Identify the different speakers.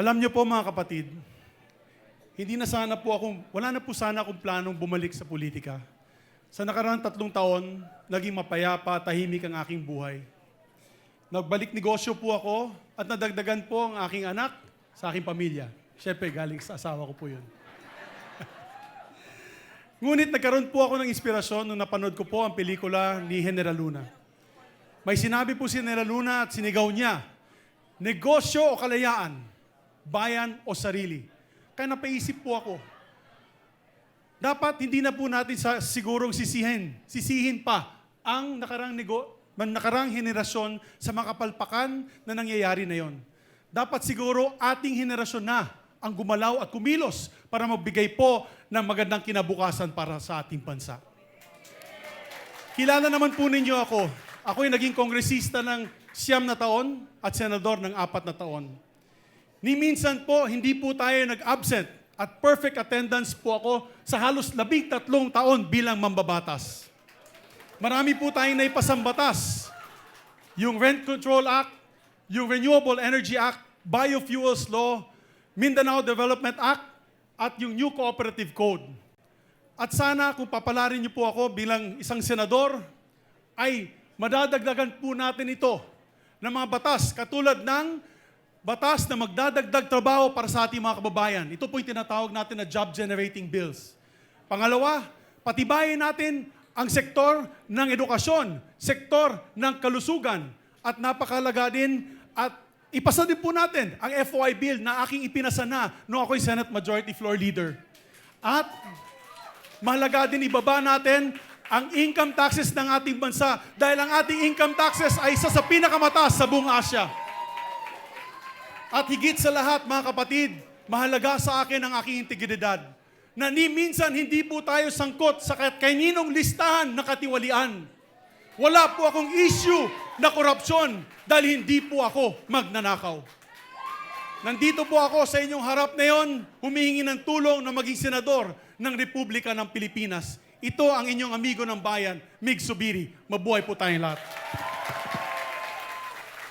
Speaker 1: Alam niyo po mga kapatid, wala na po sana akong planong bumalik sa politika. Sa nakaraang 3 taon, naging mapayapa, tahimik ang aking buhay. Nagbalik negosyo po ako at nadagdagan po ang aking anak sa aking pamilya. Siyempre, galing sa asawa ko po yun. Ngunit nagkaroon po ako ng inspirasyon nung napanood ko po ang pelikula ni General Luna. May sinabi po si General Luna at sinigaw niya, negosyo o kalayaan, bayan o sarili. Kaya napaisip po ako, dapat hindi na po natin sigurong sisihin pa ang nakarang henerasyon sa mga kapalpakan na nangyayari na yon. Dapat siguro ating henerasyon na ang gumalaw at kumilos para magbigay po ng magandang kinabukasan para sa ating bansa. Kilala naman po ninyo ako. Ako'y naging kongresista ng 9 na taon at senador ng 4 na taon. Ni minsan po, hindi po tayo nag-absent at perfect attendance po ako sa halos 13 taon bilang mambabatas. Marami po tayong naipasang batas. Yung Rent Control Act, yung Renewable Energy Act, Biofuels Law, Mindanao Development Act, at yung New Cooperative Code. At sana kung papalarin niyo po ako bilang isang senador, ay madadagdagan po natin ito ng mga batas katulad ng batas na magdadagdag trabaho para sa ating mga kababayan. Ito po yung tinatawag natin na job-generating bills. Pangalawa, patibayin natin ang sektor ng edukasyon, sektor ng kalusugan, at napakalaga din at ipasa din po natin ang FOI bill na aking ipinasa na noong ako'y Senate Majority Floor Leader. At mahalaga din ibaba natin ang income taxes ng ating bansa dahil ang ating income taxes ay isa sa pinakamataas sa buong Asia. At higit sa lahat, mga kapatid, mahalaga sa akin ang aking integridad. Na ni minsan hindi po tayo sangkot sa kaninong listahan na katiwalian. Wala po akong issue na korupsyon dahil hindi po ako magnanakaw. Nandito po ako sa inyong harap ngayon, humihingi ng tulong na maging senador ng Republika ng Pilipinas. Ito ang inyong amigo ng bayan, Mig Zubiri. Mabuhay po tayong lahat.